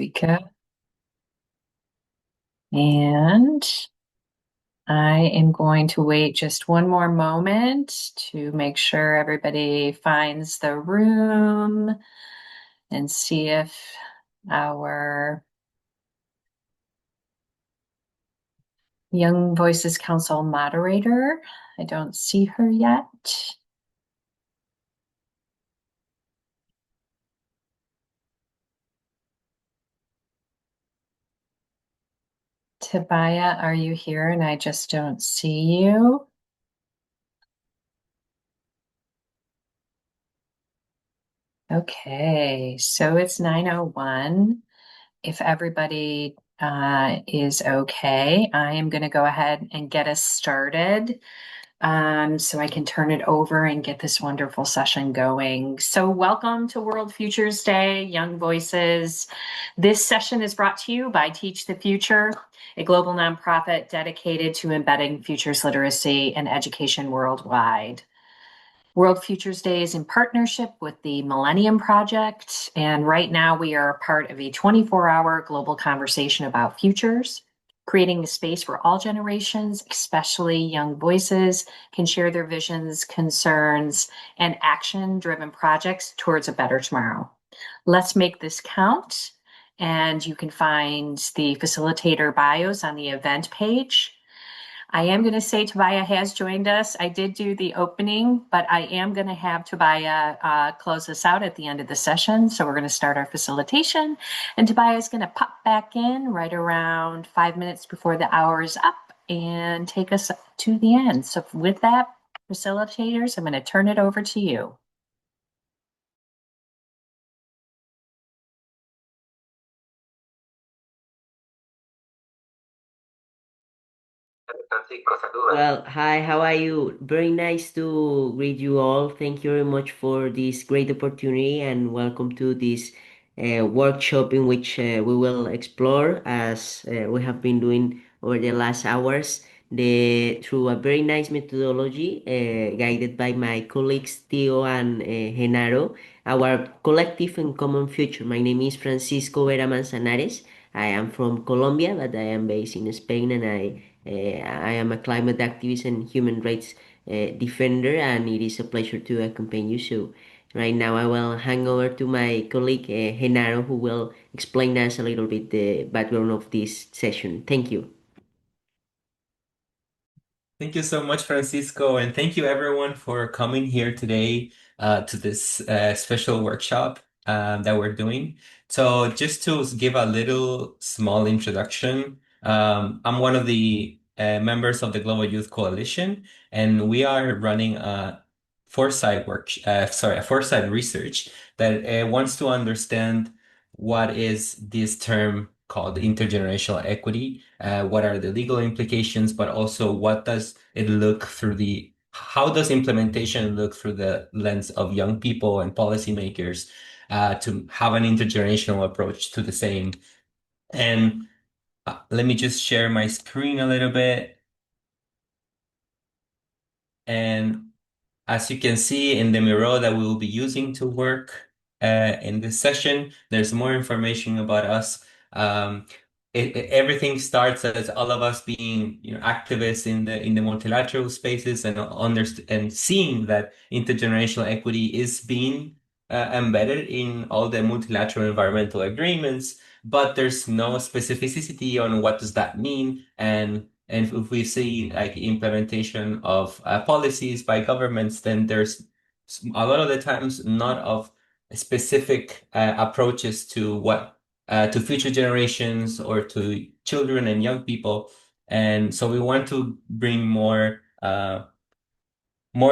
we go. And I am going to wait just one more moment to make sure everybody finds the room and see if our Young Voices Council moderator, I don't see her yet. Tobiah, are you here? And I just don't see you. Okay, so it's 9:01. If everybody is okay, I am going to go ahead and get us started so I can turn it over and get this wonderful session going. So welcome to World Futures Day, Young Voices. This session is brought to you by Teach the Future, a global nonprofit dedicated to embedding futures literacy and education worldwide. World Futures Day is in partnership with the Millennium Project, and right now we are a part of a 24-hour global conversation about futures, creating a space where all generations, especially young voices, can share their visions, concerns, and action-driven projects towards a better tomorrow. Let's make this count, and you can find the facilitator bios on the event page. I am going to say Tobiah has joined us. I did do the opening, but I am going to have Tobiah close us out at the end of the session. So we're going to start our facilitation, and Tobiah is going to pop back in right around 5 minutes before the hour is up and take us to the end. So with that, facilitators, I'm going to turn it over to you. Well, hi, how are you? Very nice to greet you all. Thank you very much for this great opportunity and welcome to this workshop in which we will explore, as we have been doing over the last hours, through a very nice methodology guided by my colleagues Theo and Genaro, our collective and common future. My name is Francisco Vera Manzanares. I am from Colombia, but I am based in Spain, and I am a climate activist and human rights defender, and it is a pleasure to accompany you. So, right now, I will hand over to my colleague Genaro, who will explain us a little bit the background of this session. Thank you. Thank you so much, Francisco, and thank you everyone for coming here today to this special workshop that we're doing. So just to give a little small introduction, I'm one of the members of the Global Youth Coalition, and we are running a a foresight research that wants to understand what is this term called intergenerational equity, what are the legal implications, but also what does it look through how does implementation look through the lens of young people and policymakers to have an intergenerational approach to the same. And let me just share my screen a little bit. And as you can see in the Miro that we will be using to work in this session, there's more information about us. Um, Everything starts as all of us being, activists in the multilateral spaces and and seeing that intergenerational equity is being embedded in all the multilateral environmental agreements, but there's no specificity on what does that mean, and if we see like implementation of policies by governments, then there's a lot of the times not of specific approaches to what to future generations or to children and young people. And so we want to bring more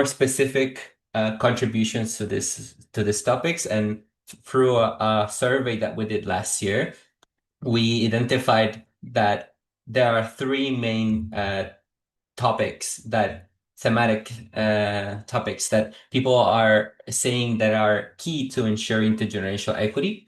specific contributions to this topics. And through a survey that we did last year, we identified that there are three main topics that thematic topics that people are saying that are key to ensure intergenerational equity.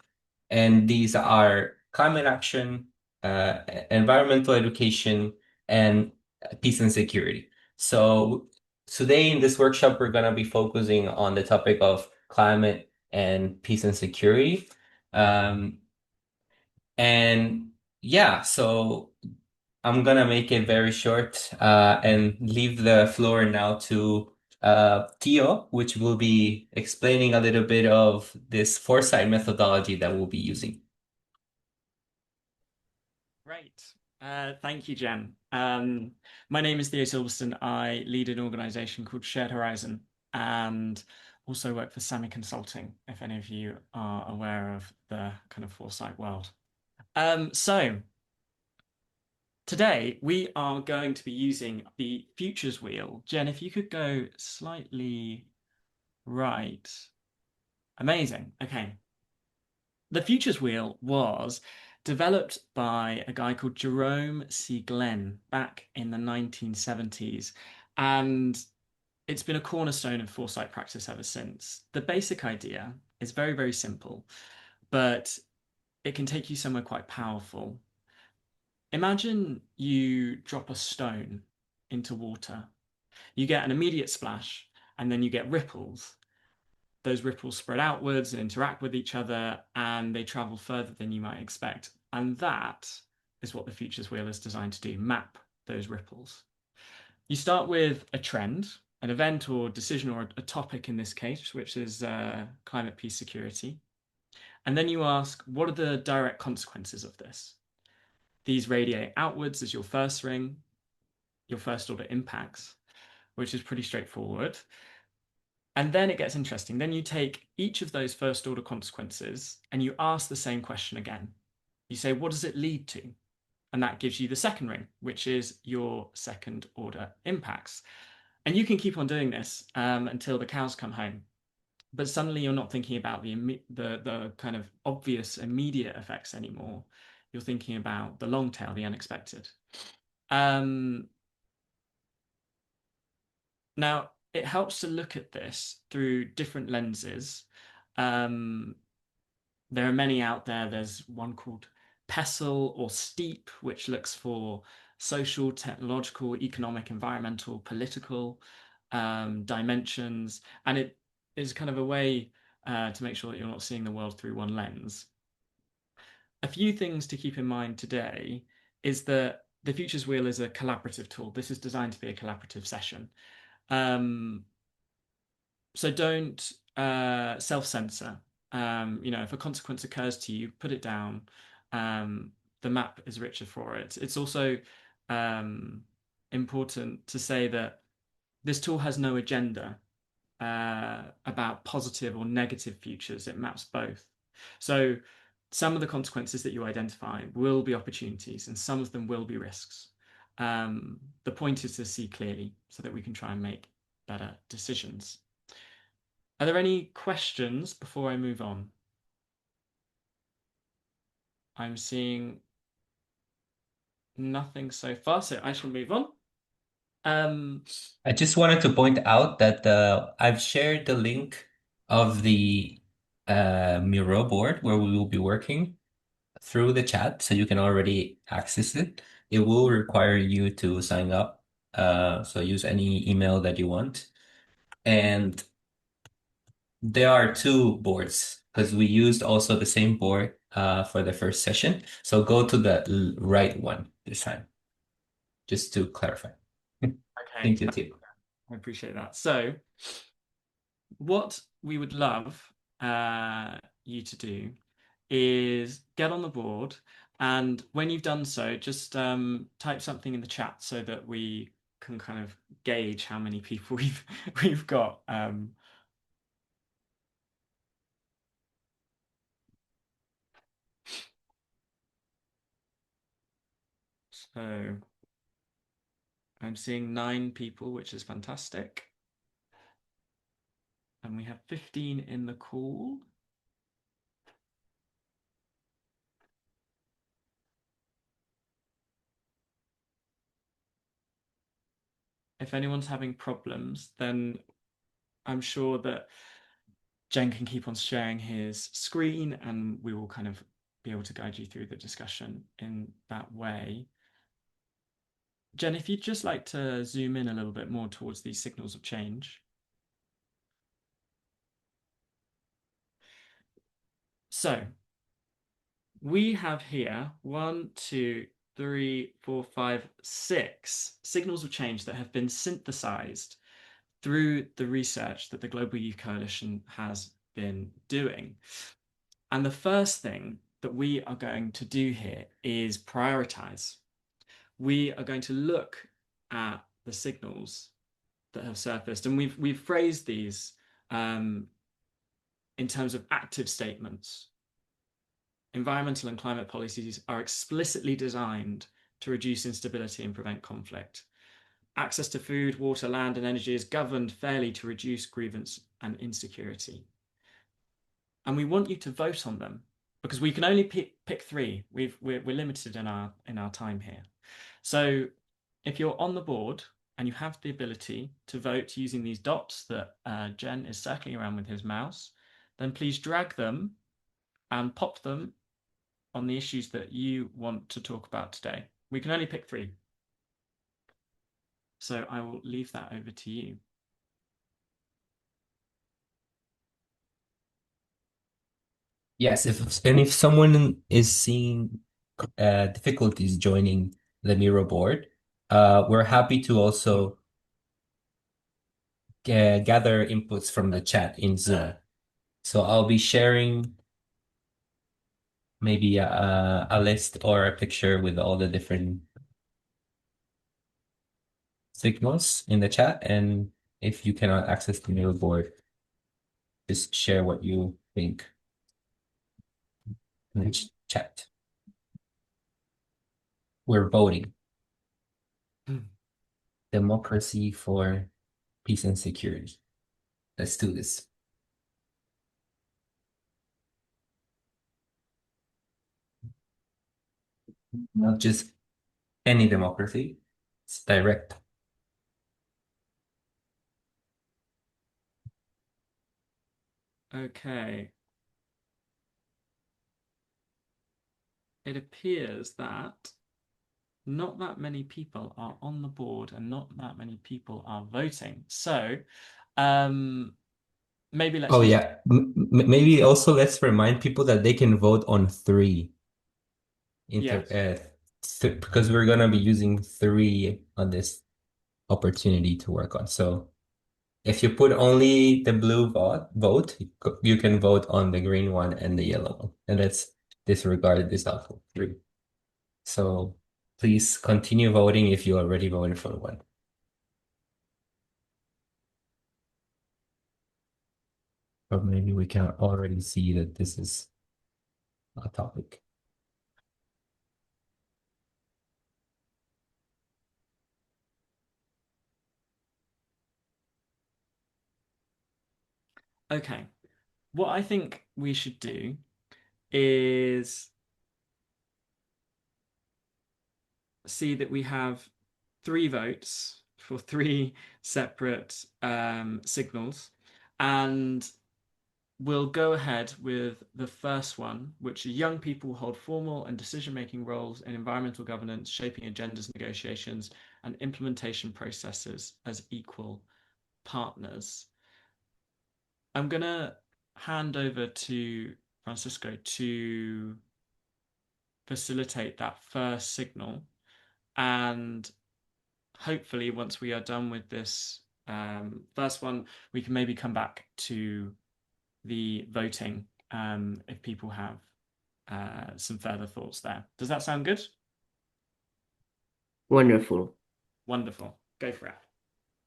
And these are climate action, environmental education, and peace and security. So today in this workshop, we're going to be focusing on the topic of climate and peace and security. Um, And yeah, so I'm gonna make it very short and leave the floor now to Theo, which will be explaining a little bit of this foresight methodology that we'll be using. Great. Thank you, Jen. My name is Theo Silberston. I lead an organization called Shared Horizon and also work for Sami Consulting, if any of you are aware of the kind of foresight world. So today we are going to be using the futures wheel. Jen, if you could go slightly right. Amazing. Okay. The futures wheel was developed by a guy called Jerome C. Glenn back in the 1970s, and it's been a cornerstone of foresight practice ever since. The basic idea is very, very simple, but it can take you somewhere quite powerful. Imagine you drop a stone into water. You get an immediate splash, and then you get ripples. Those ripples spread outwards and interact with each other, and they travel further than you might expect. And that is what the futures wheel is designed to do, map those ripples. You start with a trend, an event or decision or a topic in this case, which is climate, peace, security. And then you ask, what are the direct consequences of this? These radiate outwards as your first ring, your first order impacts, which is pretty straightforward. And then it gets interesting. Then you take each of those first order consequences and you ask the same question again. You say, what does it lead to? And that gives you the second ring, which is your second order impacts. And you can keep on doing this until the cows come home. But suddenly you're not thinking about the kind of obvious immediate effects anymore. You're thinking about the long tail, the unexpected. Now, it helps to look at this through different lenses. There are many out there. There's one called PESTLE or STEEP, which looks for social, technological, economic, environmental, political dimensions. And it is kind of a way to make sure that you're not seeing the world through one lens. A few things to keep in mind today is that the Futures Wheel is a collaborative tool. This is designed to be a collaborative session. So don't self-censor. If a consequence occurs to you, put it down. The map is richer for it. It's also important to say that this tool has no agenda about positive or negative futures. It maps both. So some of the consequences that you identify will be opportunities and some of them will be risks. The point is to see clearly so that we can try and make better decisions. Are there any questions before I move on? I'm seeing nothing so far, so I shall move on. I just wanted to point out that I've shared the link of the Miro board where we will be working through the chat, so you can already access it. It will require you to sign up, so use any email that you want. And there are two boards because we used also the same board for the first session. So go to the right one this time, just to clarify. Okay, Thank you, Tim. I appreciate that. So, what we would love you to do is get on the board, and when you've done so, just type something in the chat so that we can kind of gauge how many people we've got. So I'm seeing 9 people, which is fantastic. And we have 15 in the call. If anyone's having problems, then I'm sure that Jen can keep on sharing his screen and we will kind of be able to guide you through the discussion in that way. Jen, if you'd just like to zoom in a little bit more towards these signals of change. So we have here 1, 2, 3, 4, 5, 6 signals of change that have been synthesized through the research that the Global Youth Coalition has been doing. And the first thing that we are going to do here is prioritize. We are going to look at the signals that have surfaced, and we've phrased these in terms of active statements. Environmental and climate policies are explicitly designed to reduce instability and prevent conflict. Access to food, water, land, and energy is governed fairly to reduce grievance and insecurity. And we want you to vote on them because we can only pick 3. We're limited in our time here. So if you're on the board and you have the ability to vote using these dots that Jen is circling around with his mouse, then please drag them and pop them on the issues that you want to talk about today. We can only pick 3. So I will leave that over to you. Yes, if someone is seeing difficulties joining the Miro board, we're happy to also gather inputs from the chat in Zoom. So I'll be sharing maybe a list or a picture with all the different signals in the chat. And if you cannot access the Miro board, just share what you think in the chat. We're voting. Democracy for peace and security. Let's do this. Not just any democracy, it's direct. Okay. It appears that not that many people are on the board and not that many people are voting. So maybe let's yeah. Maybe also let's remind people that they can vote on 3 because we're gonna be using 3 on this opportunity to work on. So if you put only the blue vote, you can vote on the green one and the yellow one, and let's disregard this alpha 3. So please continue voting if you already voted for one. Or maybe we can already see that this is a topic. Okay. What I think we should do is see that we have 3 votes for 3 separate signals, and we'll go ahead with the first one, which is young people hold formal and decision-making roles in environmental governance, shaping agendas, negotiations, and implementation processes as equal partners. I'm going to hand over to Francisco to facilitate that first signal, and hopefully once we are done with this first one, we can maybe come back to the voting if people have some further thoughts there. Does that sound good? Wonderful. Wonderful. Go for it.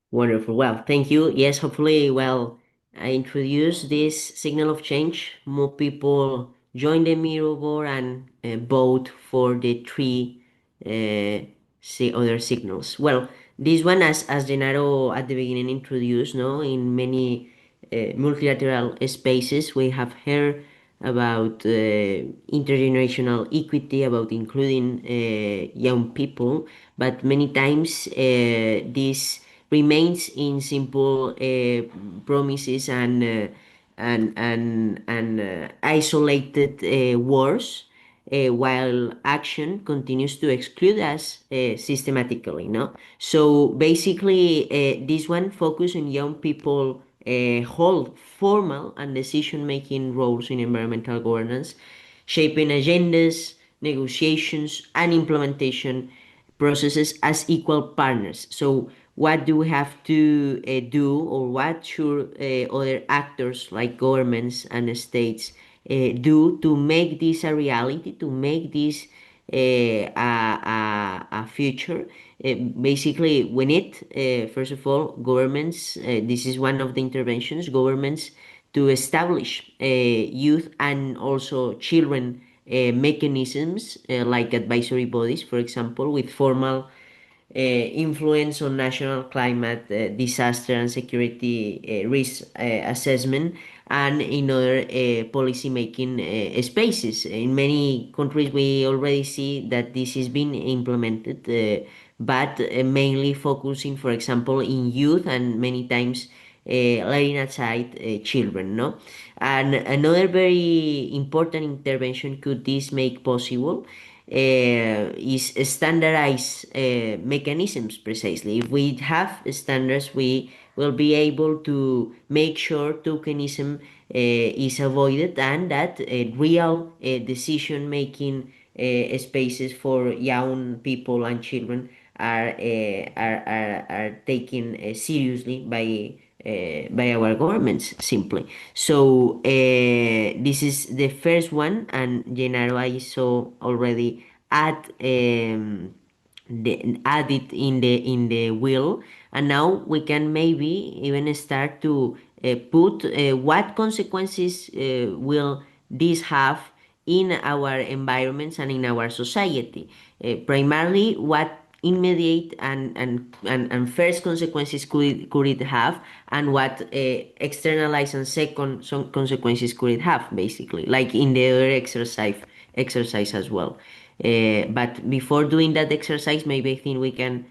Wonderful. Well, thank you. Yes, hopefully, well, I introduce this signal of change. More people join the Miro board and vote for the 3 other signals. Well, this one, as Genaro at the beginning introduced, no, in many multilateral spaces, we have heard about intergenerational equity, about including young people, but many times this remains in simple promises and isolated words, while action continues to exclude us systematically. No, so basically, this one focus on young people hold formal and decision-making roles in environmental governance, shaping agendas, negotiations, and implementation processes as equal partners. So, what do we have to do, or what should other actors like governments and states do to make this a reality, to make this a future? Basically, we need, first of all, governments. This is one of the interventions, governments to establish youth and also children mechanisms like advisory bodies, for example, with formal influence on national climate disaster and security risk assessment, and in other policy making spaces. In many countries, we already see that this is being implemented, but mainly focusing, for example, in youth, and many times letting aside children, no? And another very important intervention could this make possible is standardized mechanisms. Precisely, if we have standards, we will be able to make sure tokenism is avoided, and that real decision making spaces for young people and children are taken seriously by our governments, simply. So this is the first one, and Genaro, I saw already add it in the wheel, and now we can maybe even start to put what consequences will this have in our environments and in our society. Primarily, what immediate and first consequences could it have, and what externalized and second some consequences could it have, basically, like in the other exercise as well. But before doing that exercise, maybe I think we can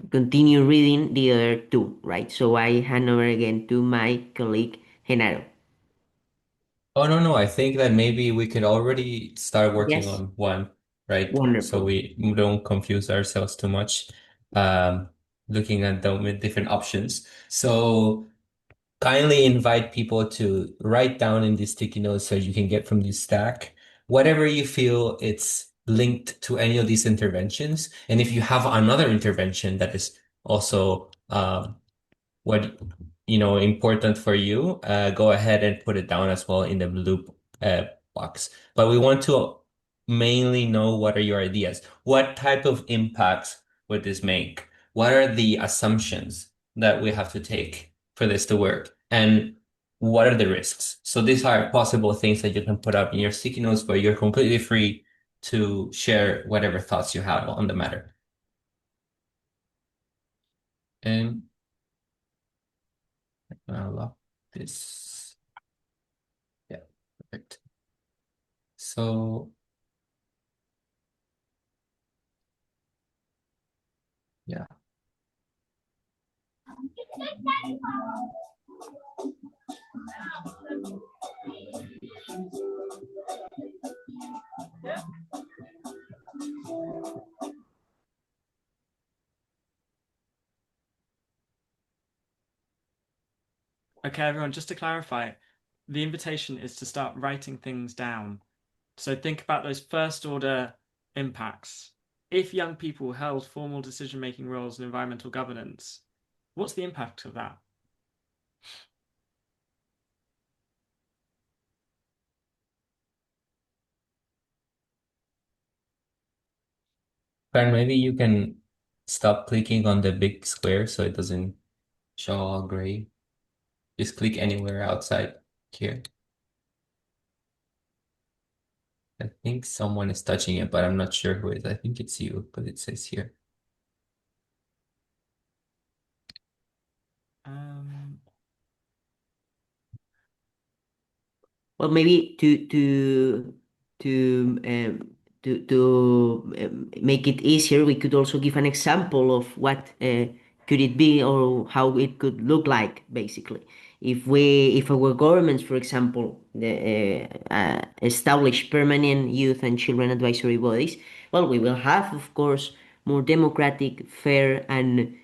continue reading the other two, right? So I hand over again to my colleague Genaro. Oh, no, no. I think that maybe we could already start working Yes, on one, right? So wonderful. we don't confuse ourselves too much, um, looking at the different options. So kindly invite people to write down in these sticky notes so you can get from this stack whatever you feel it's linked to any of these interventions. And if you have another intervention that is also what important for you, go ahead and put it down as well in the loop box. But we want to mainly know, what are your ideas? What type of impacts would this make? What are the assumptions that we have to take for this to work? And what are the risks? So these are possible things that you can put up in your sticky notes, but you're completely free to share whatever thoughts you have on the matter. And I'll lock this. Yeah, perfect. So, yeah. Okay, everyone, just to clarify, the invitation is to start writing things down. So think about those first order impacts. If young people held formal decision-making roles in environmental governance, what's the impact of that? And maybe you can stop clicking on the big square so it doesn't show all gray. Just click anywhere outside here. I think someone is touching it, but I'm not sure who it is. I think it's you, but it says here. Um, Well, maybe to make it easier, we could also give an example of what could it be, or how it could look like, basically. If our governments, for example, establish permanent youth and children advisory bodies, well, we will have, of course, more democratic, fair, and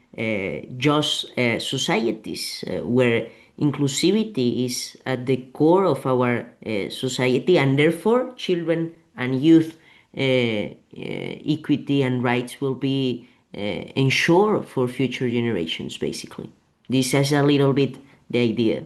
just societies where inclusivity is at the core of our society, and therefore children and youth equity and rights will be ensured for future generations, basically. This is a little bit the idea.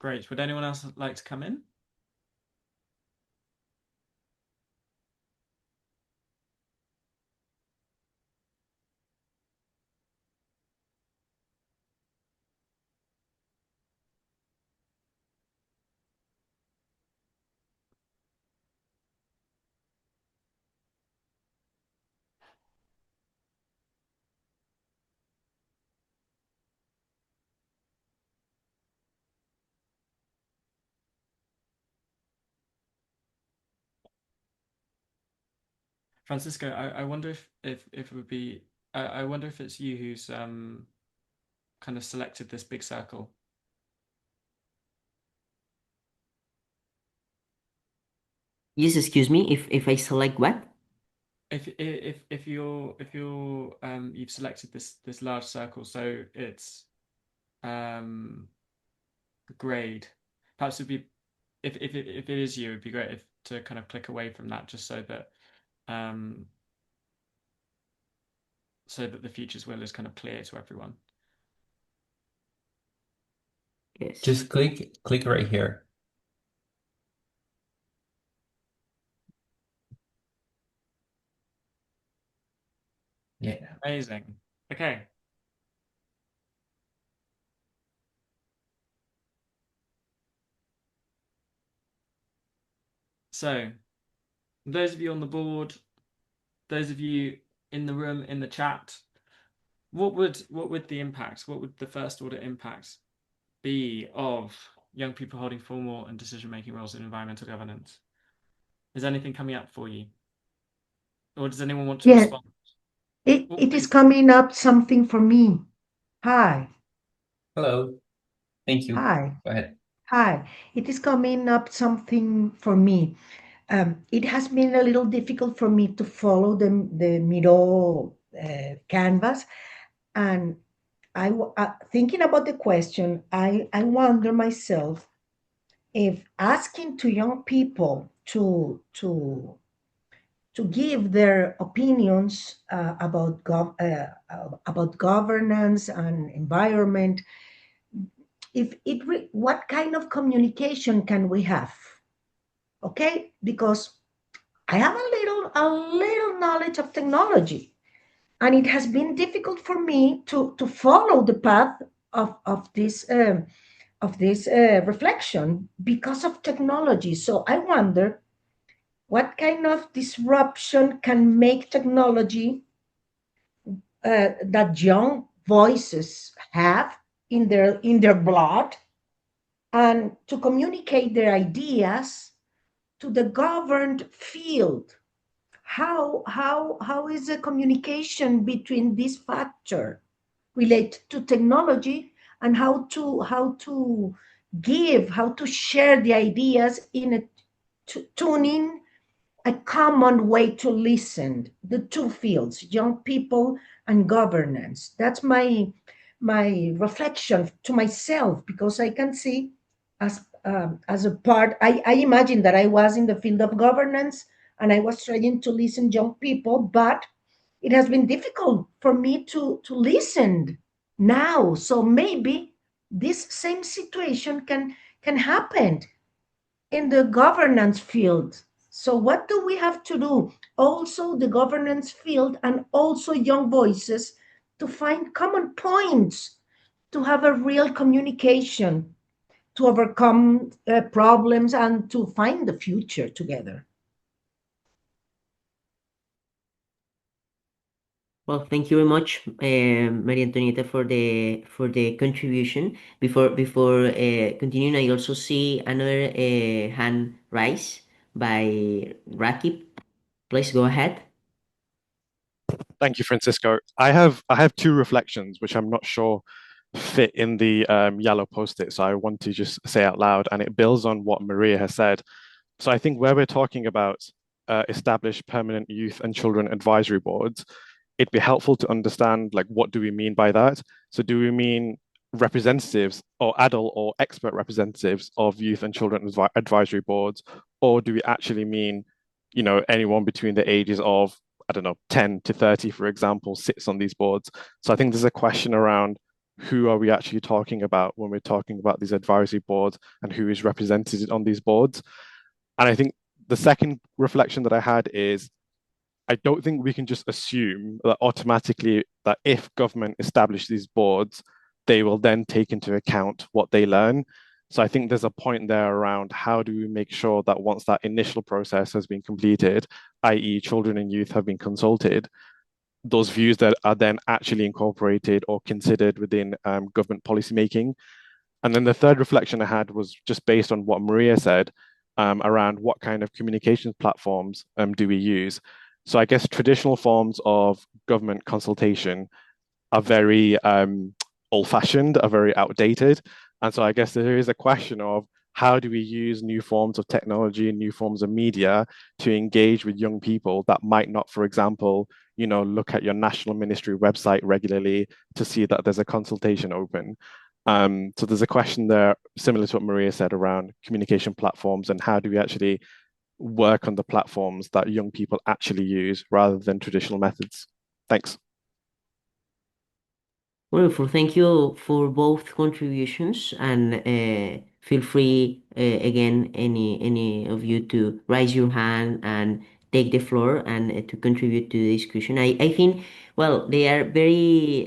Great. Would anyone else like to come in? Francisco, I wonder if it would be I wonder if it's you who's kind of selected this big circle. Yes, excuse me, if I select what? If you're you've selected this large circle, so it's grade. Perhaps it'd be if it is you, it'd be great if to kind of click away from that just um so that the futures will is kind of clear to everyone. Yes. Just click right here. Yeah. Amazing. Okay. So those of you on the board, those of you in the room, in the chat, what would the impact, what would the first order impact be of young people holding formal and decision-making roles in environmental governance? Is anything coming up for you? Or does anyone want to Yeah, respond? Oh, it is please. coming up something for me. Hi, Hello. Thank you. hi, Go ahead. hi. It is coming up something for me. It has been a little difficult for me to follow the Miro canvas, and thinking about the question, I wonder myself if asking to young people to give their opinions about governance and environment, if what kind of communication can we have? Okay, because I have a little knowledge of technology, and it has been difficult for me to follow the path of this reflection because of technology. So I wonder what kind of disruption can make technology that young voices have in their blood, and to communicate their ideas to the governed field. How is the communication between this factor related to technology, and how to share the ideas in a tuning a common way to listen, the two fields, young people and governance. That's my reflection to myself, because I can see as a part, I imagine that I was in the field of governance and I was trying to listen young people, but it has been difficult for me to listen now. So maybe this same situation can happen in the governance field. So what do we have to do? Also the governance field and also young voices, to find common points, to have a real communication, to overcome problems and to find the future together. Well, thank you very much, Maria Antonieta, for the contribution. Before continuing, I also see another hand rise by Rakib. Please go ahead. Thank you, Francisco. I have two reflections, which I'm not sure fit in the yellow post-it, so I want to just say out loud, and it builds on what Maria has said. So I think where we're talking about established permanent youth and children advisory boards, it'd be helpful to understand like what do we mean by that? So do we mean representatives or adult or expert representatives of youth and children advisory boards, or do we actually mean, anyone between the ages of, I don't know, 10 to 30, for example, sits on these boards? So I think there's a question around who are we actually talking about when we're talking about these advisory boards and who is represented on these boards. And I think the second reflection that I had is I don't think we can just assume that automatically that if government establish these boards, they will then take into account what they learn. So I think there's a point there around how do we make sure that once that initial process has been completed, i.e. children and youth have been consulted, those views that are then actually incorporated or considered within government policymaking. And then the third reflection I had was just based on what Maria said around what kind of communications platforms do we use. So I guess traditional forms of government consultation are very old-fashioned, are very outdated. And so I guess there is a question of how do we use new forms of technology and new forms of media to engage with young people that might not, for example, look at your national ministry website regularly to see that there's a consultation open. So there's a question there, similar to what Maria said around communication platforms and how do we actually work on the platforms that young people actually use rather than traditional methods. Thanks. Wonderful. Thank you for both contributions, and feel free again, any of you to raise your hand and take the floor and to contribute to the discussion. I think, well, they are very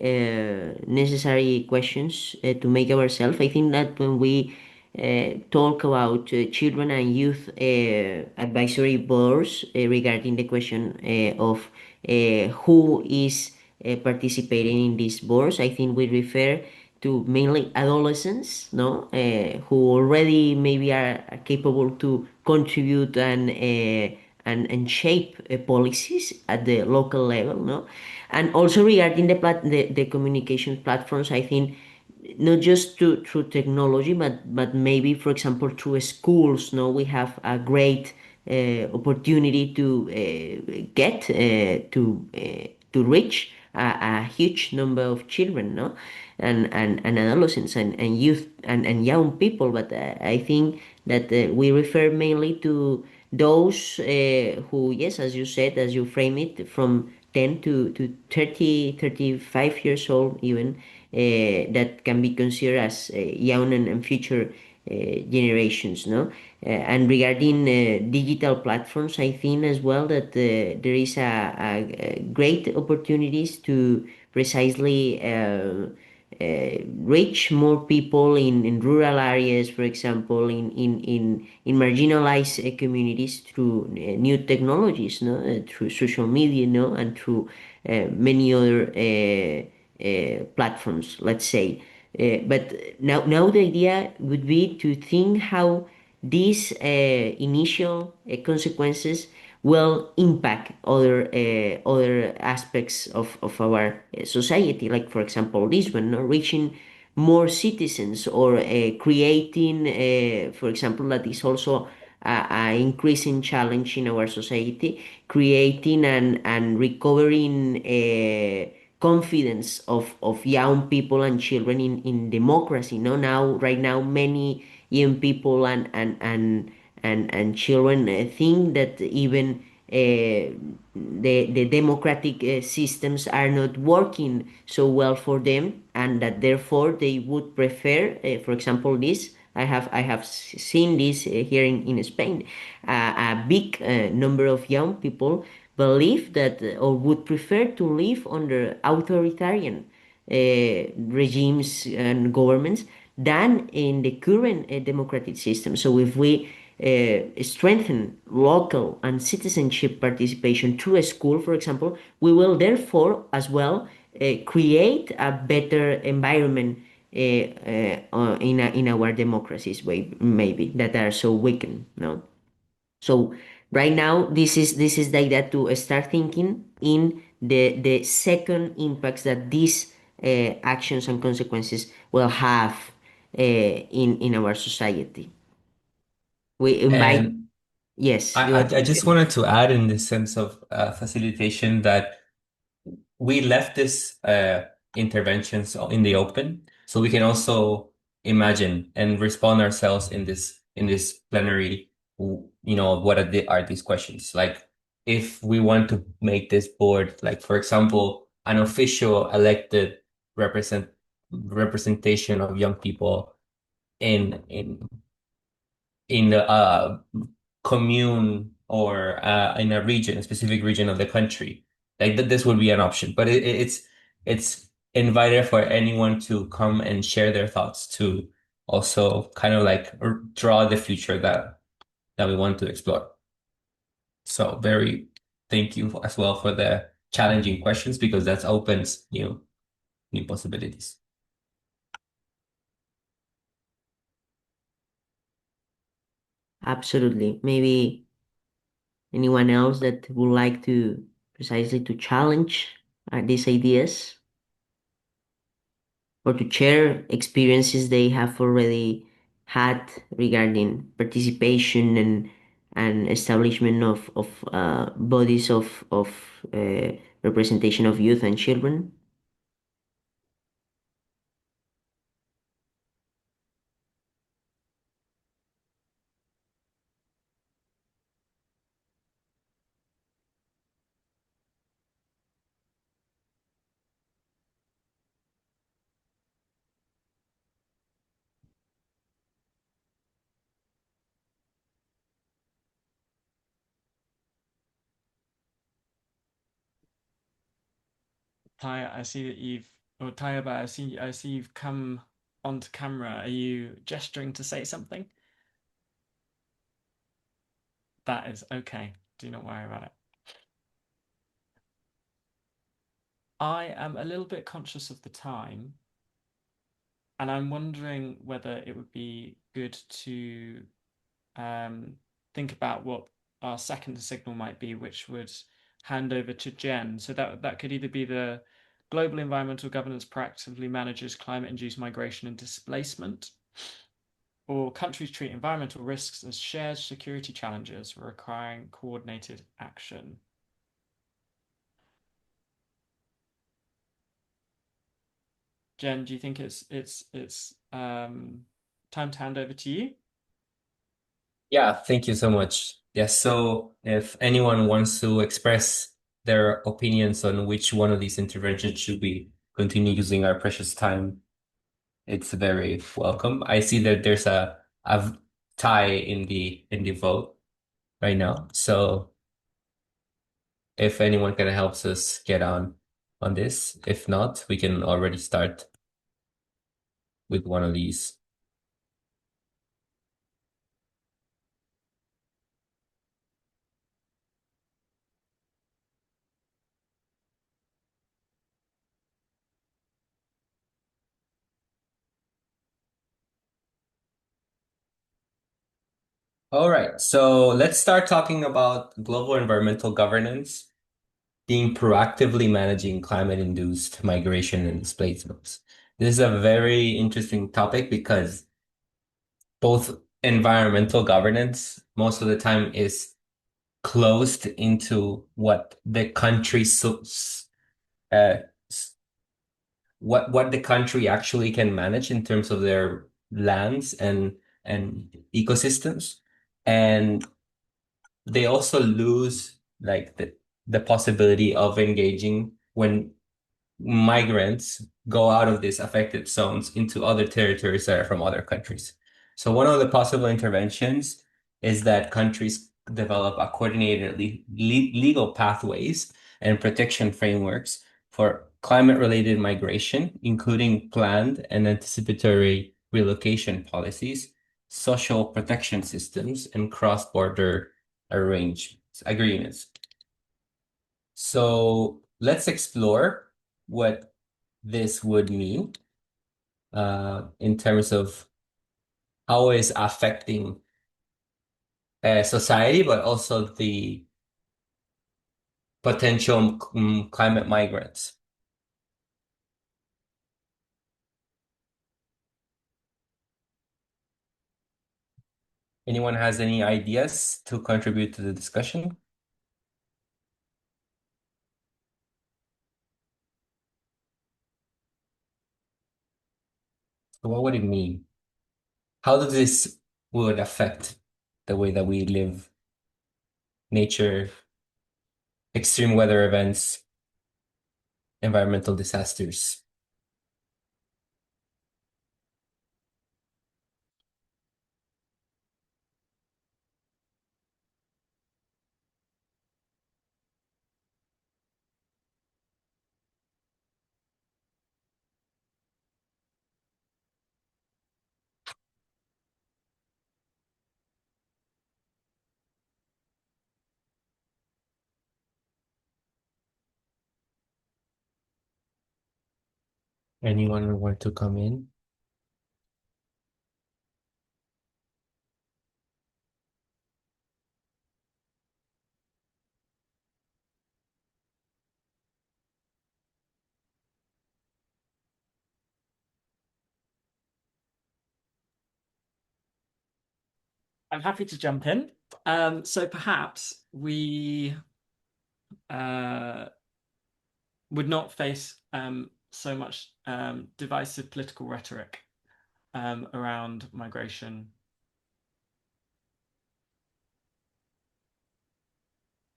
necessary questions to make ourselves. I think that when we talk about children and youth advisory boards regarding the question of who is participating in these boards, I think we refer to mainly adolescents, no, who already maybe are capable to contribute and shape policies at the local level, no, and also regarding the communication platforms, I think not just through technology, but maybe, for example, through schools. No, we have a great opportunity to get to reach a huge number of children, no, and adolescents and youth and young people. But I think that we refer mainly to those who, yes, as you said, as you frame it, from 10 to 30, 35 years old even, that can be considered as young and future generations, no? And regarding digital platforms, I think as well that there is a great opportunities to precisely reach more people in rural areas, for example, in marginalized communities through new technologies, no, through social media, no, and through many other platforms, let's say. But now the idea would be to think how these initial consequences will impact other aspects of our society, like for example this one, no? Reaching more citizens or creating, for example, that is also a increasing challenge in our society, creating and recovering confidence of young people and children in democracy. No, now right now many young people and children think that even the democratic systems are not working so well for them, and that therefore they would prefer, for example, this. I have seen this here in Spain. A big number of young people believe that or would prefer to live under authoritarian regimes and governments than in the current democratic system. So if we strengthen local and citizenship participation through a school, for example, we will therefore as well create a better environment in our democracies, maybe that are so weakened. No, so right now this is the idea to start thinking in the second impacts that this actions and consequences will have in our society. We invite, And yes, go I ahead, just Jen. wanted to add in the sense of facilitation that we left this interventions in the open, so we can also imagine and respond ourselves in this plenary. What are these questions? Like, if we want to make this board, like for example, an official elected represent representation of young people in in in the commune or in a region, a specific region of the country. Like this would be an option, but it's invited for anyone to come and share their thoughts to also kind of like draw the future that we want to explore. So very thank you as well for the challenging questions because that opens new possibilities. Absolutely. Maybe anyone else that would like to precisely to challenge these ideas or to share experiences they have already had regarding participation and establishment of bodies of representation of youth and children. Taya, I see that Tayaba, I see you've come onto camera. Are you gesturing to say something? That is okay. Do not worry about it. I am a little bit conscious of the time, and I'm wondering whether it would be good to think about what our second signal might be, which would hand over to Jen. So that could either be the global environmental governance proactively manages climate-induced migration and displacement, or countries treat environmental risks as shared security challenges requiring coordinated action. Jen, do you think it's time to hand over to you? Yeah, thank you so much. Yes, so if anyone wants to express their opinions on which one of these interventions should we continue using our precious time, it's very welcome. I see that there's a tie in the vote right now. So if anyone can help us get on this, if not, we can already start with one of these. All right, so let's start talking about global environmental governance being proactively managing climate-induced migration and displacements. This is a very interesting topic because both environmental governance most of the time is closed into what the country uh, what the country actually can manage in terms of their lands and ecosystems, and they also lose like the possibility of engaging when migrants go out of these affected zones into other territories that are from other countries. So one of the possible interventions is that countries develop a coordinated legal pathways and protection frameworks for climate-related migration, including planned and anticipatory relocation policies, social protection systems, and cross-border agreements. So let's explore what this would mean in terms of how it's affecting society, but also the potential climate migrants. Anyone has any ideas to contribute to the discussion? So what would it mean? How does this would affect the way that we live, nature, extreme weather events, environmental disasters? Anyone want to come in? I'm happy to jump in. So perhaps we would not face so much divisive political rhetoric around migration.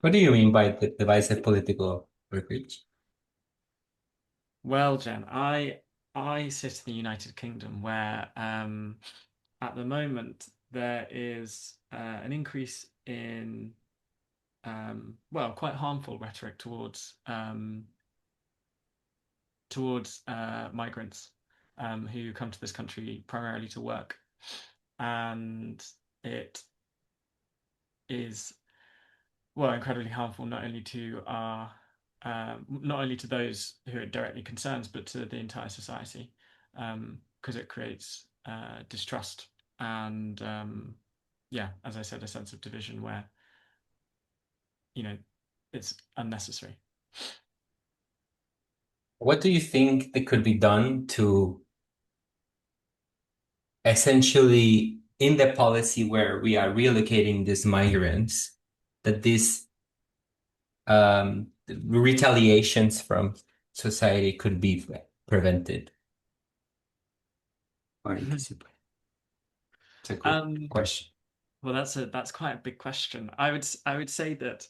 What do you mean by the divisive political refuge? Well, Jen, I sit in the United Kingdom where at the moment there is an increase in well, quite harmful rhetoric towards migrants who come to this country primarily to work, and it is, well, incredibly harmful not only to our not only to those who it directly concerns, but to the entire society, because it creates distrust and yeah, as I said, a sense of division where it's unnecessary. What do you think that could be done to essentially in the policy where we are relocating these migrants, that these retaliations from society could be prevented? It's a good question. Well, that's quite a big question. I would say that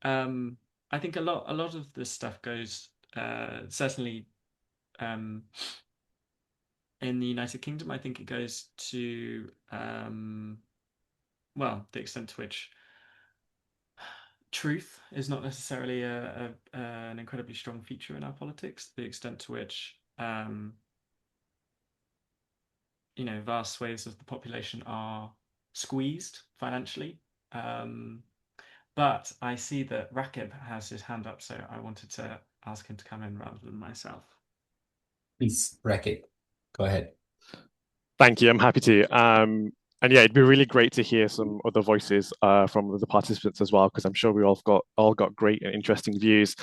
I think a lot of this stuff goes certainly in the United Kingdom. I think it goes to well, the extent to which truth is not necessarily an incredibly strong feature in our politics. The extent to which vast swathes of the population are squeezed financially. But I see that Rakib has his hand up, so I wanted to ask him to come in rather than myself. Please, Rakib, go ahead. Thank you. I'm happy to. And yeah, it'd be really great to hear some other voices from the participants as well, because I'm sure we all got great and interesting views.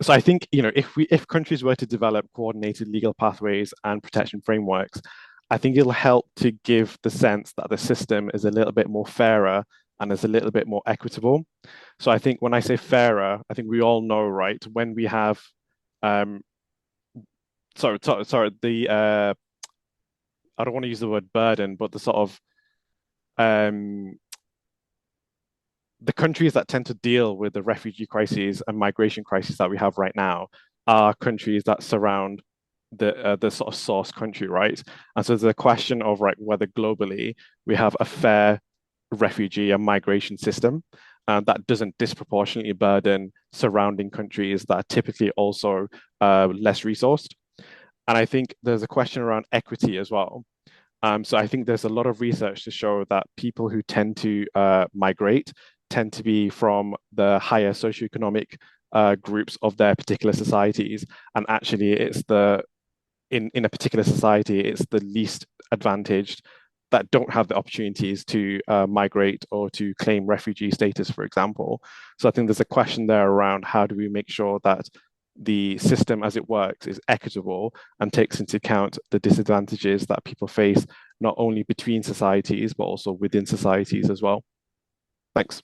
So I think, if countries were to develop coordinated legal pathways and protection frameworks, I think it'll help to give the sense that the system is a little bit more fairer and is a little bit more equitable. So I think when I say fairer, I think we all know, right, when we have sorry, the I don't want to use the word burden, but the sort of the countries that tend to deal with the refugee crises and migration crises that we have right now are countries that surround the sort of source country, right? And so there's a question of whether globally we have a fair refugee and migration system that doesn't disproportionately burden surrounding countries that are typically also less resourced. And I think there's a question around equity as well. So I think there's a lot of research to show that people who tend to migrate tend to be from the higher socioeconomic groups of their particular societies. And actually, in a particular society, it's the least advantaged that don't have the opportunities to migrate or to claim refugee status, for example. So I think there's a question there around how do we make sure that the system as it works is equitable and takes into account the disadvantages that people face not only between societies, but also within societies as well. Thanks.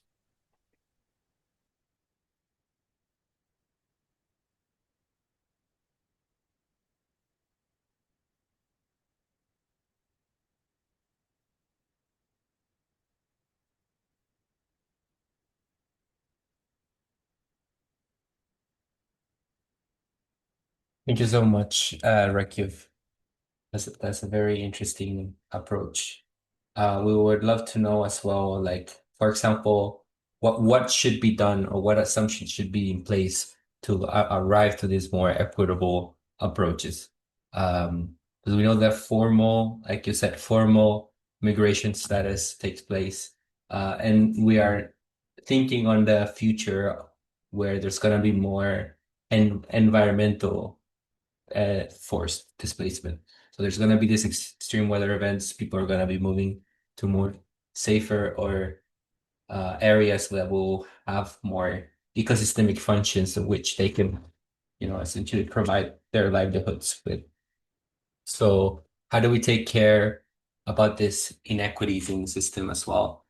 Thank you so much, Rakiv. That's a very interesting approach. We would love to know as well, like, for example, what should be done or what assumptions should be in place to arrive to these more equitable approaches. Because we know that formal, like you said, formal migration status takes place, and we are thinking on the future where there's going to be more environmental forced displacement. So there's going to be this extreme weather events. People are going to be moving to more safer or areas that will have more ecosystemic functions in which they can, essentially provide their livelihoods with. So how do we take care about this inequities in the system as well?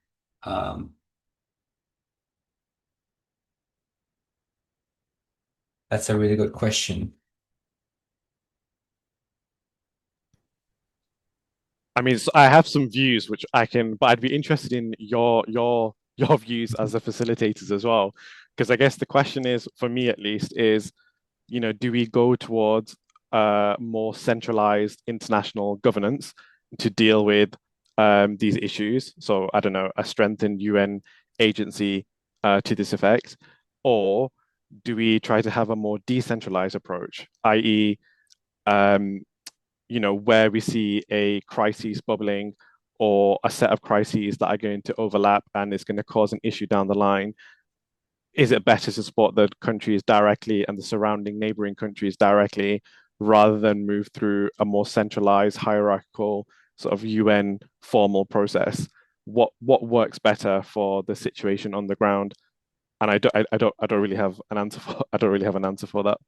That's a really good question. I mean, so I have some views which I can, but I'd be interested in your views as the facilitators as well, because I guess the question is, for me at least, is do we go towards more centralized international governance to deal with these issues? So I don't know, a strengthened UN agency to this effect, or do we try to have a more decentralized approach, i.e., um, where we see a crisis bubbling or a set of crises that are going to overlap and it's going to cause an issue down the line, is it better to support the countries directly and the surrounding neighboring countries directly rather than move through a more centralized hierarchical sort of UN formal process? What works better for the situation on the ground? And I don't really have an answer for I don't really have an answer for that.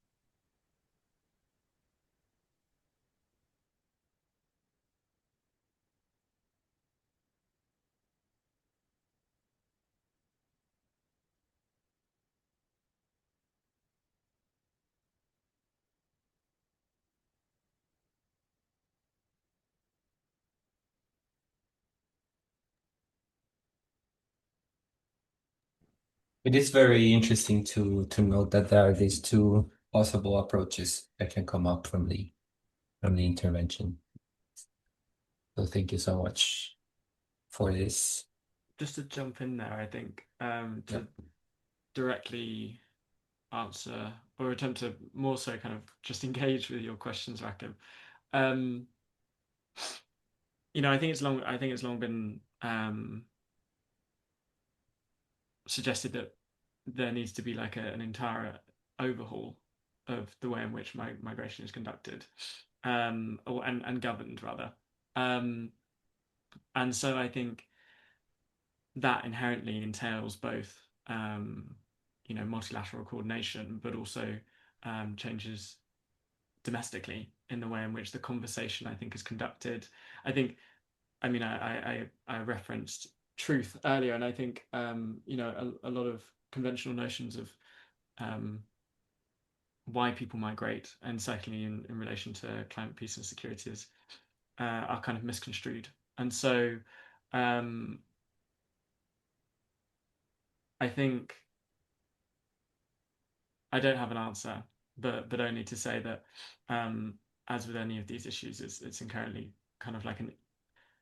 It is very interesting to note that there are these two possible approaches that can come up from the intervention. So thank you so much for this. Just to jump in there, I think to directly answer or attempt to more so kind of just engage with your questions, Rakim. I think it's long been suggested that there needs to be like an entire overhaul of the way in which migration is conducted, and governed rather. And so I think that inherently entails both, multilateral coordination, but also changes domestically in the way in which the conversation, I think, is conducted. I referenced truth earlier, and I think a lot of conventional notions of why people migrate, and certainly in relation to climate, peace, and securities, are kind of misconstrued. And so I think I don't have an answer, but only to say that, as with any of these issues, it's inherently kind of like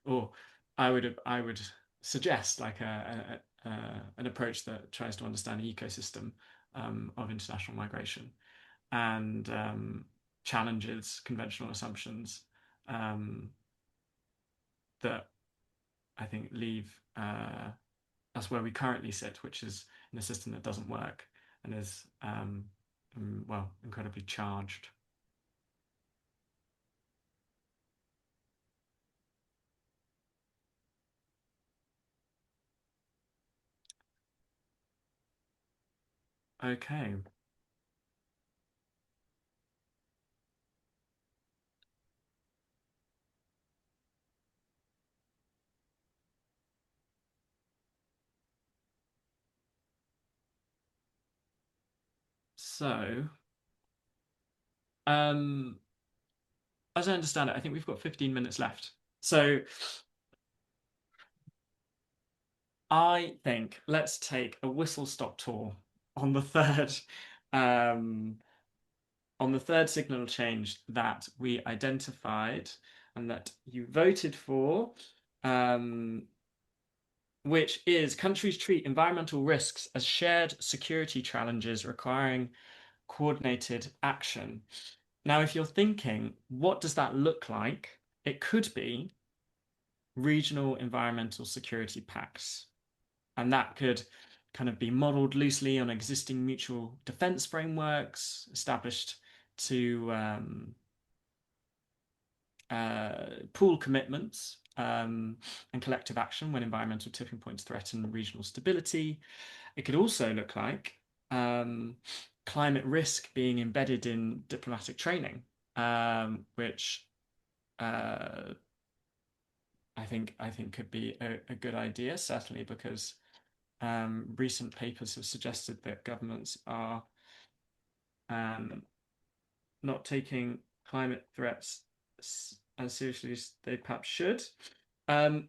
or I would suggest like an approach that tries to understand the ecosystem of international migration, and challenges conventional assumptions that I think leave us where we currently sit, which is in a system that doesn't work and is incredibly charged. Okay. So, as I understand it, I think we've got 15 minutes left. So I think let's take a whistle-stop tour on the third signal change that we identified and that you voted for, which is countries treat environmental risks as shared security challenges requiring coordinated action. Now, if you're thinking, what does that look like? It could be regional environmental security pacts. And that could kind of be modeled loosely on existing mutual defense frameworks established to pool commitments and collective action when environmental tipping points threaten regional stability. It could also look like climate risk being embedded in diplomatic training, which I think could be a good idea, certainly because recent papers have suggested that governments are not taking climate threats as seriously as they perhaps should.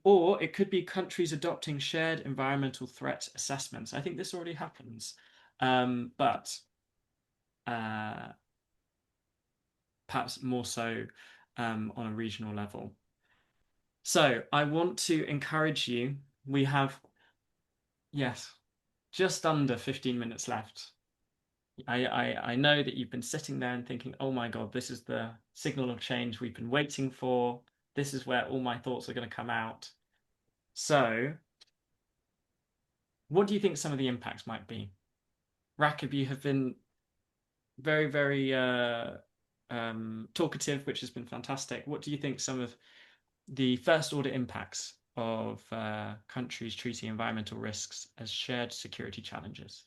Or it could be countries adopting shared environmental threat assessments. I think this already happens, but perhaps more so on a regional level. So I want to encourage you. We have, yes, just under 15 minutes left. I know that you've been sitting there and thinking, oh my God, this is the signal of change we've been waiting for. This is where all my thoughts are going to come out. So what do you think some of the impacts might be? Rakib, you have been very, very talkative, which has been fantastic. What do you think some of the first order impacts of countries treating environmental risks as shared security challenges?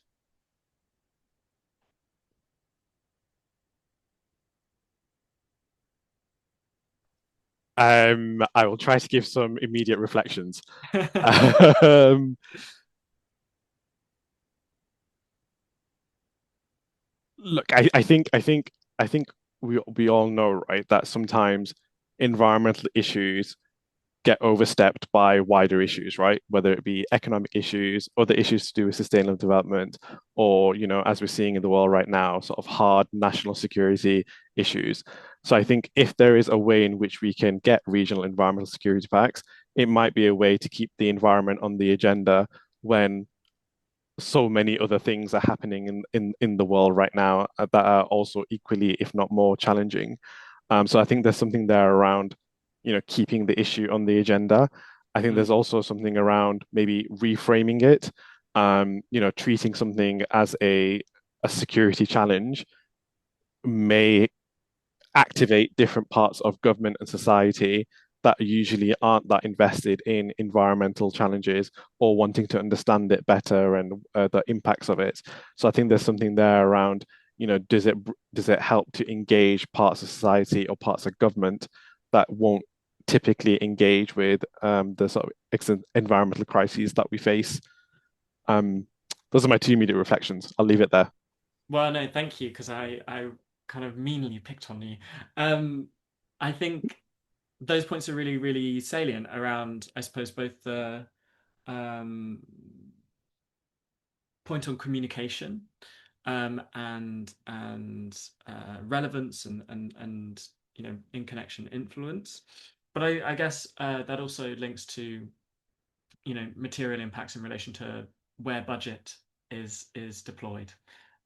I will try to give some immediate reflections. Um, Look, I think we all know, right, that sometimes environmental issues get overstepped by wider issues, right? Whether it be economic issues, other issues to do with sustainable development, or, as we're seeing in the world right now, sort of hard national security issues. So I think if there is a way in which we can get regional environmental security pacts, it might be a way to keep the environment on the agenda when so many other things are happening in the world right now that are also equally, if not more, challenging. So I think there's something there around, keeping the issue on the agenda. I think there's also something around maybe reframing it, treating something as a security challenge may activate different parts of government and society that usually aren't that invested in environmental challenges or wanting to understand it better and the impacts of it. So I think there's something there around, does it help to engage parts of society or parts of government that won't typically engage with the sort of environmental crises that we face? Those are my two immediate reflections. I'll leave it there. Well, no, thank you, because I kind of meanly picked on you. I think those points are really, really salient around, I suppose, both the point on communication and relevance and in connection influence. But I guess that also links to material impacts in relation to where budget is deployed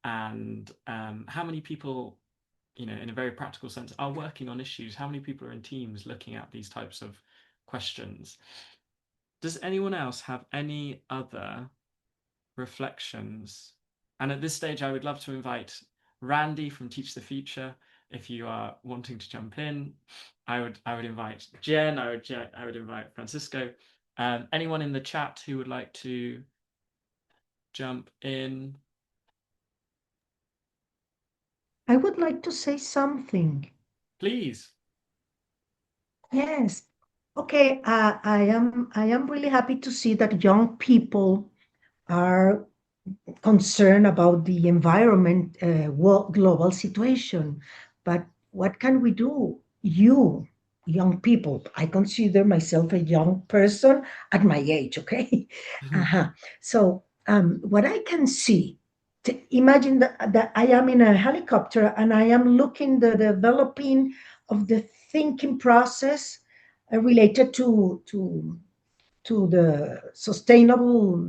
and how many people in a very practical sense are working on issues. How many people are in teams looking at these types of questions? Does anyone else have any other reflections? And at this stage, I would love to invite Randy from Teach the Future. If you are wanting to jump in, I would invite Jen. I would invite Francisco. Anyone in the chat who would like to jump in? I would like to say something. Please. Yes. Okay. I am really happy to see that young people are concern about the environment, global situation. But what can we do? You, young people, I consider myself a young person at my age, okay? Uh-huh. So, what I can see, imagine that I am in a helicopter and I am looking the developing of the thinking process related to the sustainable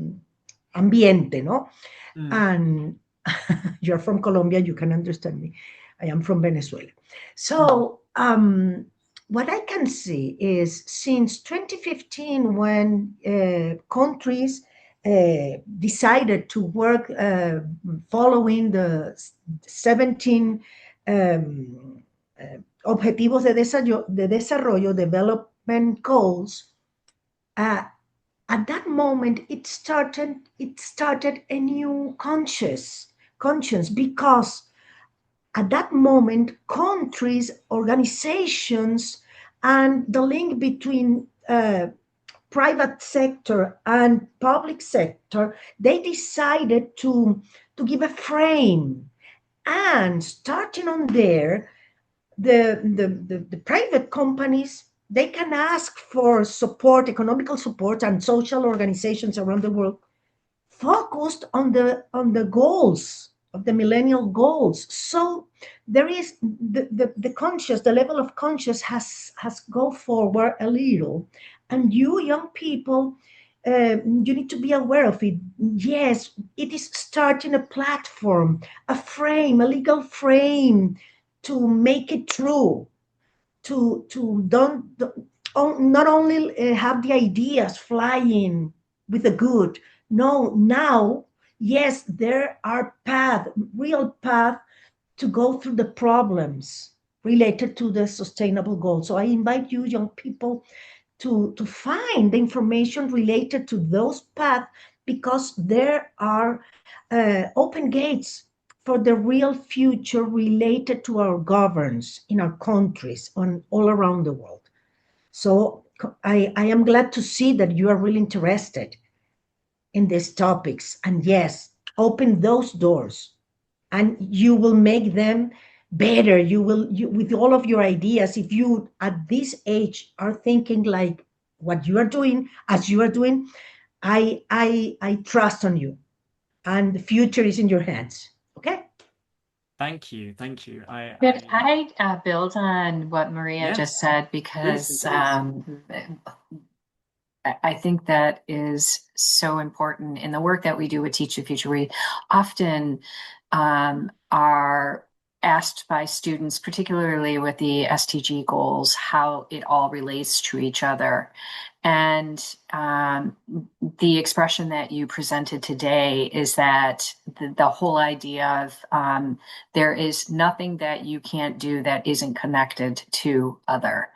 ambiente, no? And you're from Colombia, you can understand me. I am from Venezuela. So, what I can see is since 2015, when countries decided to work following the 17 Objetivos de Desarrollo, Development Goals, uh, at that moment it started a new conscience, because at that moment countries, organizations, and the link between private sector and public sector, they decided to give a frame, and starting on there, the private companies, they can ask for support, economical support, and social organizations around the world focused on the goals of the millennial goals. So there is the conscious, the level of conscious has go forward a little, and you young people, you need to be aware of it. Yes, it is starting a platform, a frame, a legal frame, to make it true, to not only have the ideas flying with the good. No, now, yes, there are real path to go through the problems related to the sustainable goals. So I invite you, young people, to find the information related to those paths, because there are open gates for the real future related to our governance in our countries on all around the world. So I am glad to see that you are really interested in these topics. And yes, open those doors and you will make them better. With all of your ideas, if you at this age are thinking like what you are doing, as you are doing, I trust on you, and the future is in your hands. Okay. Thank you. Could I build on what Maria just said? Because I think that is so important in the work that we do with Teach the Future. We often are asked by students, particularly with the SDG goals, how it all relates to each other. And the expression that you presented today is that the whole idea of there is nothing that you can't do that isn't connected to other.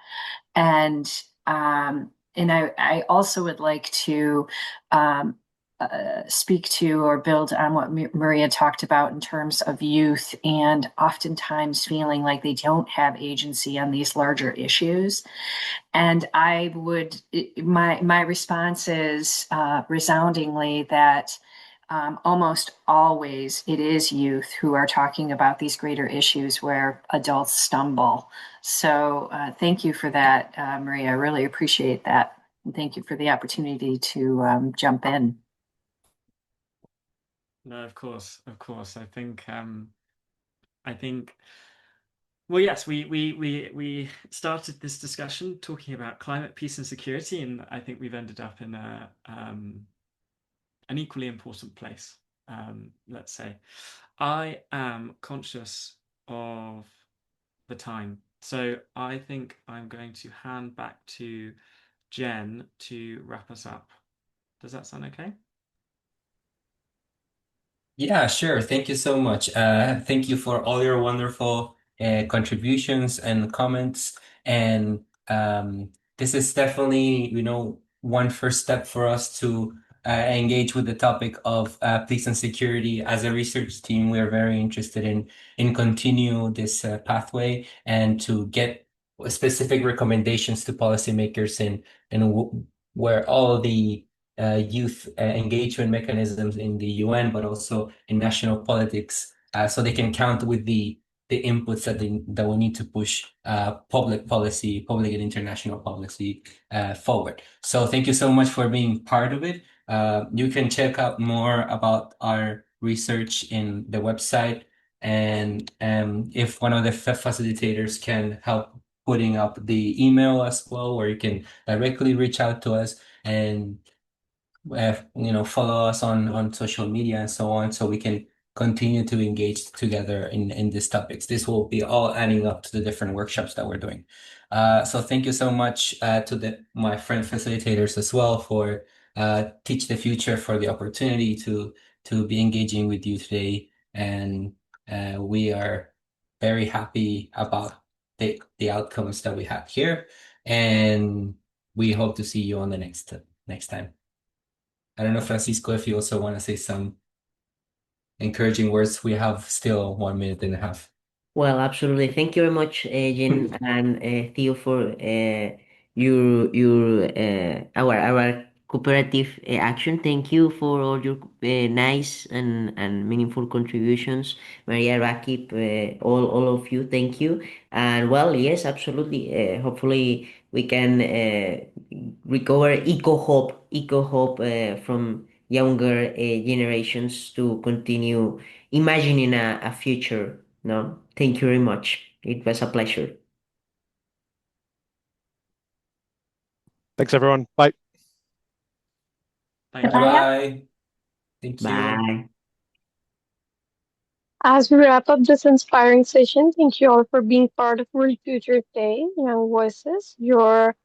And I also would like to speak to or build on what Maria talked about in terms of youth, and oftentimes feeling like they don't have agency on these larger issues. And my response is resoundingly that almost always it is youth who are talking about these greater issues where adults stumble. So thank you for that, Maria. I really appreciate that. And thank you for the opportunity to jump in. No, of course. I think. Well, yes, we started this discussion talking about climate, peace, and security, and I think we've ended up in an equally important place. Let's say, I am conscious of the time, so I think I'm going to hand back to Jen to wrap us up. Does that sound okay? Yeah, sure. Thank you so much. Thank you for all your wonderful contributions and comments. And this is definitely, one first step for us to engage with the topic of peace and security. As a research team, we are very interested in continue this pathway and to get specific recommendations to policymakers and where all the youth engagement mechanisms in the UN, but also in national politics, so they can count with the inputs that we need to push public policy, public and international policy forward. So thank you so much for being part of it. You can check out more about our research in the website, and if one of the facilitators can help putting up the email as well, or you can directly reach out to us and follow us on social media and so on, so we can continue to engage together in these topics. This will be all adding up to the different workshops that we're doing. So thank you so much to my friend facilitators as well for Teach the Future, for the opportunity to be engaging with you today, and we are very happy about the outcomes that we have here, and we hope to see you on the next time. I don't know, Francisco, if you also want to say some encouraging words. We have still 1 minute and a half. Well, absolutely. Thank you very much, Jen and Theo, for your our cooperative action. Thank you for all your nice and meaningful contributions, Maria, Rakip, all of you. Thank you. And well, yes, absolutely. Hopefully, we can recover eco hope from younger generations to continue imagining a future. No, thank you very much. It was a pleasure. Thanks, everyone. Bye. Thank you. Bye-bye. Thank you. Bye. As we wrap up this inspiring session, thank you all for being part of World Future Day. Young voices, your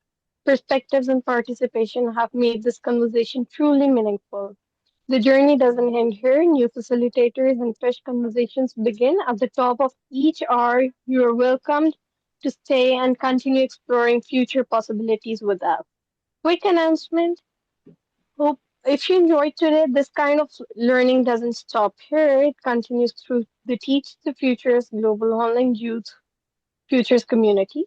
perspectives and participation have made this conversation truly meaningful. The journey doesn't end here. New facilitators and fresh conversations begin. At the top of each hour, you are welcomed to stay and continue exploring future possibilities with us. Quick announcement. Hope if you enjoyed today, this kind of learning doesn't stop here. It continues through the Teach the Futures Global Online Youth Futures community.